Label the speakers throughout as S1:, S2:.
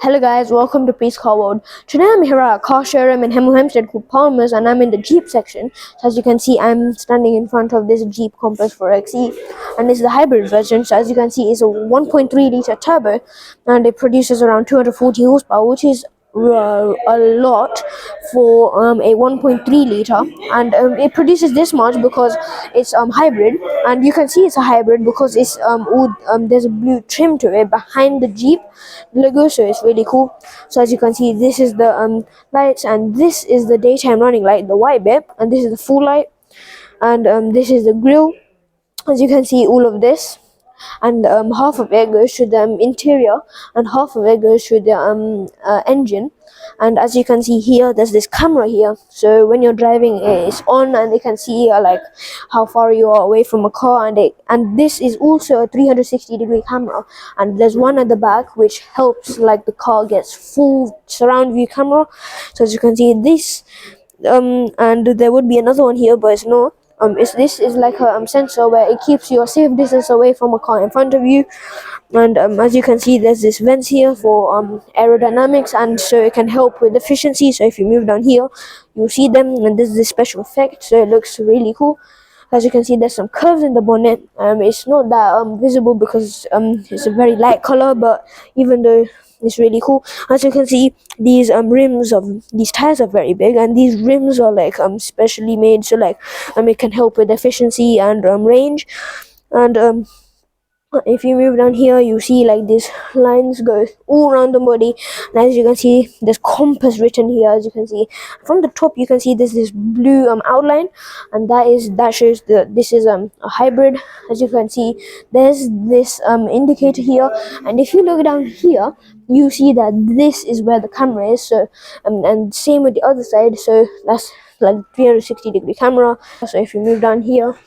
S1: Hello guys, welcome to Preet'sCarWorld. Today I'm here at a car showroom in Hemel Hempstead called Palmer's, and I'm in the Jeep section. So as you can see, I'm standing in front of this Jeep Compass 4xe, and this is the hybrid version. So as you can see, it's a 1.3 litre turbo, and it produces around 240 horsepower, which is a lot for a 1.3 liter, and it produces this much because it's hybrid. And you can see it's a hybrid because it's there's a blue trim to it behind the Jeep logo, so it's really cool. So as you can see, this is the lights, and this is the daytime running light, the white bit, and this is the full light, and this is the grille. As you can see, all of this, and half of it goes to the interior and half of it goes to the engine. And as you can see here, there's this camera here, so when you're driving it's on, and they can see like how far you are away from a car, and this is also a 360-degree camera, and there's one at the back which helps like the car gets full surround view camera. So as you can see this, and there would be another one here, but it's not. This is like a sensor where it keeps you a safe distance away from a car in front of you. And as you can see, there's this vents here for aerodynamics, and so it can help with efficiency. So if you move down here, you'll see them, and this is this special effect, so it looks really cool. As you can see, there's some curves in the bonnet. It's not that visible because it's a very light color, but even though it's really cool. As you can see, these rims of these tires are very big, and these rims are like specially made, so like it can help with efficiency and range. And if you move down here, you see like these lines go all around the body, and as you can see, there's compass written here. As you can see from the top, you can see there's this blue outline, and that shows that this is a hybrid. As you can see, there's this indicator here, and if you look down here, you see that this is where the camera is. So and same with the other side, so that's like 360-degree camera. So if you move down here,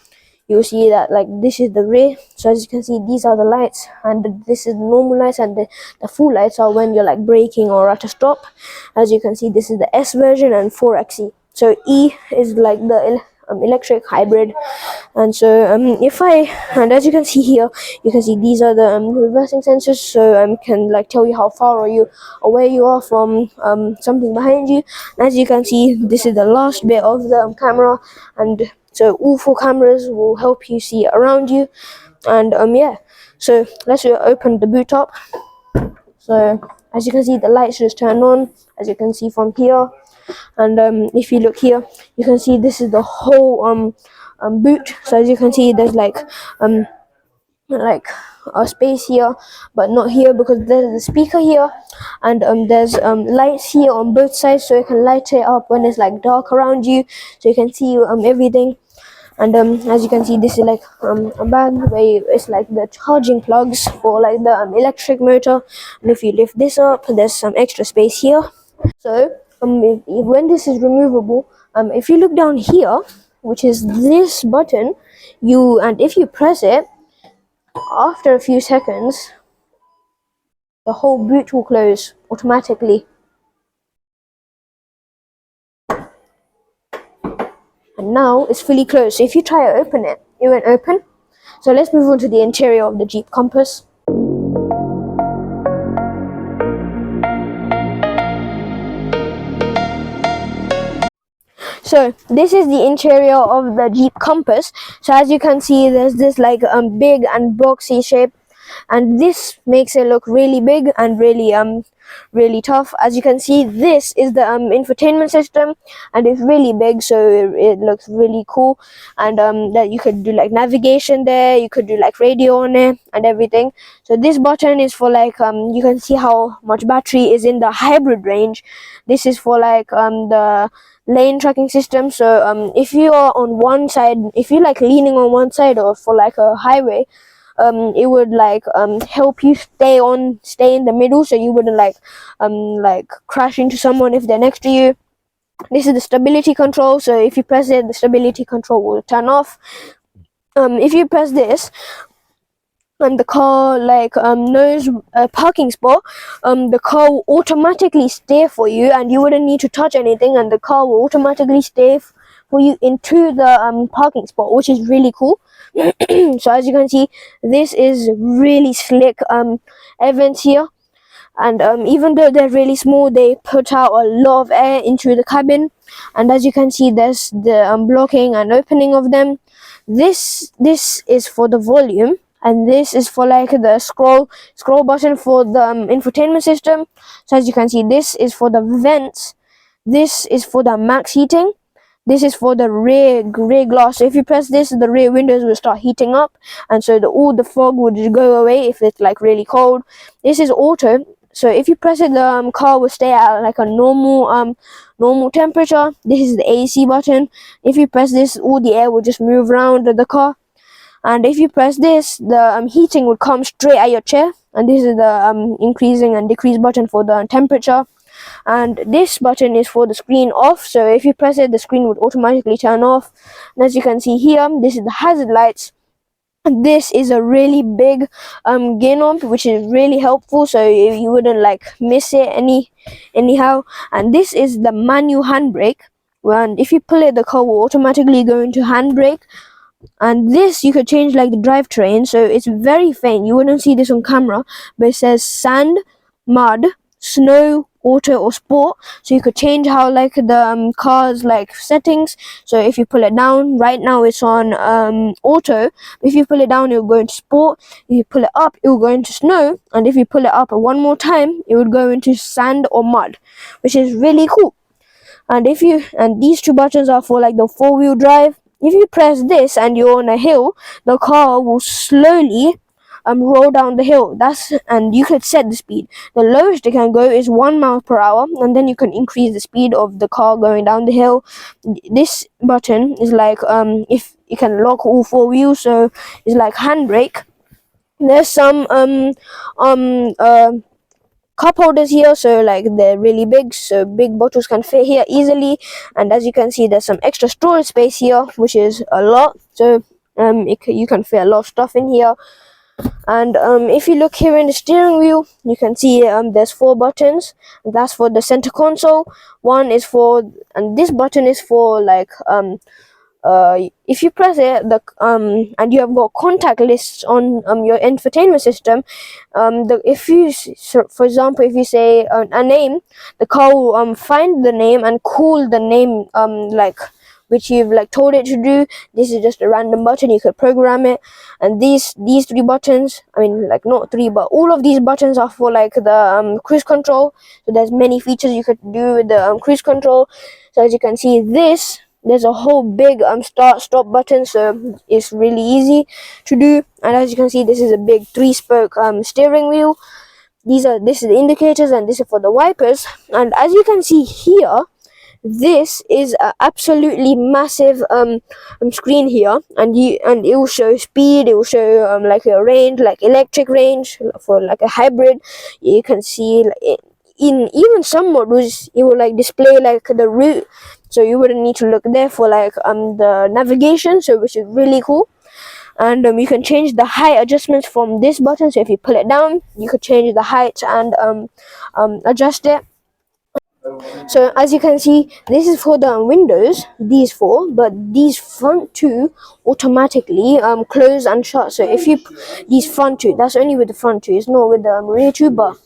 S1: you see that like this is the rear. So as you can see, these are the lights, and this is the normal lights, and the full lights are when you're like braking or at a stop. As you can see, this is the S version and 4xe. So E is like the electric hybrid. And so and as you can see here, you can see these are the reversing sensors, so can like tell you how far are you away you are from something behind you. And as you can see, this is the last bit of the camera, and so all four cameras will help you see around you. And yeah, so let's open the boot up. So as you can see, the lights just turn on, as you can see from here. And if you look here, you can see this is the whole boot. So as you can see, there's like a space here, but not here because there's a speaker here, and there's lights here on both sides, so you can light it up when it's like dark around you, so you can see everything. And as you can see, this is like a bag where it's like the charging plugs for like the electric motor. And if you lift this up, there's some extra space here. So when this is removable, if you look down here, which is this button, and if you press it, after a few seconds, the whole boot will close automatically. And now it's fully closed. So if you try to open it, it won't open. So let's move on to the interior of the Jeep Compass. So this is the interior of the Jeep Compass. So as you can see, there's this like big and boxy shape, and this makes it look really big and really tough. As you can see, this is the infotainment system, and it's really big, so it looks really cool. And that you could do like navigation there, you could do like radio on it and everything. So this button is for like you can see how much battery is in the hybrid range. This is for like the lane tracking system. So if you are on one side, if you're like leaning on one side or for like a highway, it would like help you stay in the middle, so you wouldn't like crash into someone if they're next to you. This is the stability control, so if you press it, the stability control will turn off. If you press this, and the car like knows a parking spot, the car will automatically stay for you, and you wouldn't need to touch anything, and the car will automatically stay for you into the parking spot, which is really cool. So as you can see, this is really slick events here. and even though they're really small, they put out a lot of air into the cabin. And as you can see, there's the blocking and opening of them. This is for the volume, and this is for like the scroll button for the infotainment system. So as you can see, this is for the vents, this is for the max heating, this is for the rear grey glass. So if you press this, the rear windows will start heating up, and so all the fog would go away if it's like really cold. This is auto, so if you press it, the car will stay at like a normal temperature. This is the AC button. If you press this, all the air will just move around the car. And if you press this, the heating would come straight at your chair. And this is the increasing and decrease button for the temperature. And this button is for the screen off, so if you press it, the screen would automatically turn off. And as you can see here, this is the hazard lights. This is a really big gear knob, which is really helpful, so you wouldn't like miss it anyhow. And this is the manual handbrake, and if you pull it, the car will automatically go into handbrake. And this, you could change like the drivetrain, so it's very faint, you wouldn't see this on camera, but it says sand, mud, snow, auto, or sport. So you could change how like the car's like settings. So if you pull it down, right now it's on auto. If you pull it down, it will go into sport. If you pull it up, it will go into snow. And if you pull it up one more time, it would go into sand or mud, which is really cool. And these two buttons are for like the 4-wheel drive. If you press this and you're on a hill, the car will slowly roll down the hill. And you could set the speed. The lowest it can go is 1 mile per hour, and then you can increase the speed of the car going down the hill. This button is like if you can lock all 4 wheels, so it's like handbrake. There's some cup holders here, so like they're really big, so big bottles can fit here easily. And as you can see, there's some extra storage space here, which is a lot, so you can fit a lot of stuff in here. And if you look here in the steering wheel, you can see there's 4 buttons. That's for the center console. One is for, and this button is for like if you press it, and you have got contact lists on your infotainment system, for example, if you say a name, the car will find the name and call the name like which you've like told it to do. This is just a random button, you could program it. And these 3 buttons, I mean like not 3, but all of these buttons are for like the cruise control. So there's many features you could do with the cruise control. So as you can see, there's a whole big start stop button, so it's really easy to do. And as you can see, this is a big 3-spoke steering wheel. This is the indicators, and this is for the wipers. And as you can see here, this is a absolutely massive screen here, and it will show speed, it will show like a range, like electric range for like a hybrid. You can see in even some models it will like display like the route, so you wouldn't need to look there for like the navigation, so which is really cool. And you can change the height adjustments from this button, so if you pull it down, you could change the height and adjust it. So as you can see, this is for the windows, these 4, but these front 2 automatically close and shut. So if you these front 2, that's only with the front 2, it's not with the rear 2, but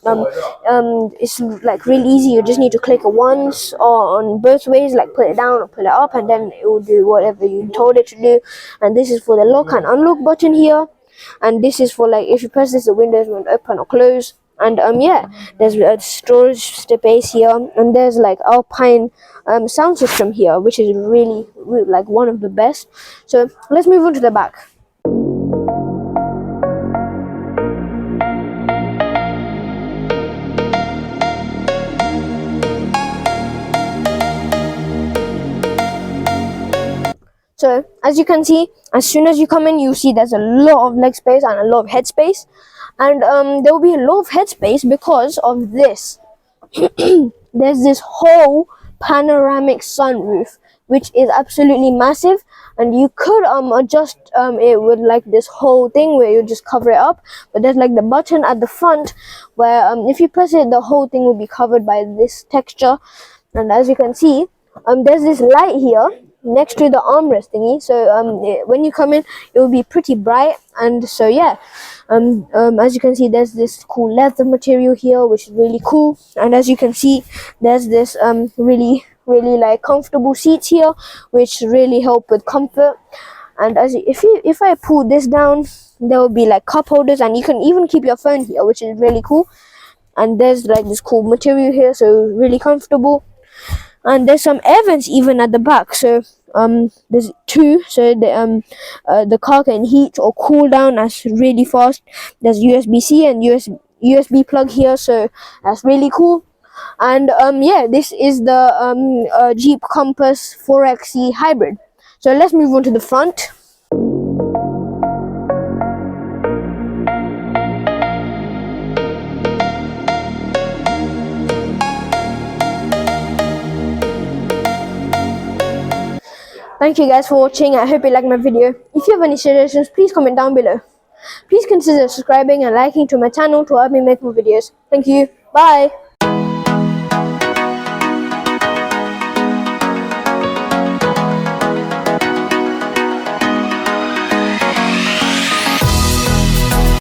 S1: it's like really easy. You just need to click it once or on both ways, like pull it down or pull it up, and then it will do whatever you told it to do. And this is for the lock and unlock button here, and this is for like if you press this, the windows won't open or close. And yeah, there's a storage space here, and there's like Alpine sound system here, which is really like one of the best. So let's move on to the back. So as you can see, as soon as you come in, you see there's a lot of leg space and a lot of head space. And there will be a lot of headspace because of this. There's this whole panoramic sunroof, which is absolutely massive, and you could adjust it with like this whole thing where you just cover it up. But there's like the button at the front where if you press it, the whole thing will be covered by this texture. And as you can see, there's this light here, next to the armrest thingy. So when you come in, it will be pretty bright. And so yeah, as you can see, there's this cool leather material here, which is really cool. And as you can see, there's this really like comfortable seats here, which really help with comfort. And if I pull this down, there will be like cup holders, and you can even keep your phone here, which is really cool. And there's like this cool material here, so really comfortable. And there's some air vents even at the back, so there's two, so the car can heat or cool down as really fast. There's USB-C and USB plug here, so that's really cool. And yeah, this is the Jeep Compass 4xe hybrid. So let's move on to the front. Thank you guys for watching. I hope you liked my video. If you have any suggestions, please comment down below. Please consider subscribing and liking to my channel to help me make more videos. Thank you. Bye.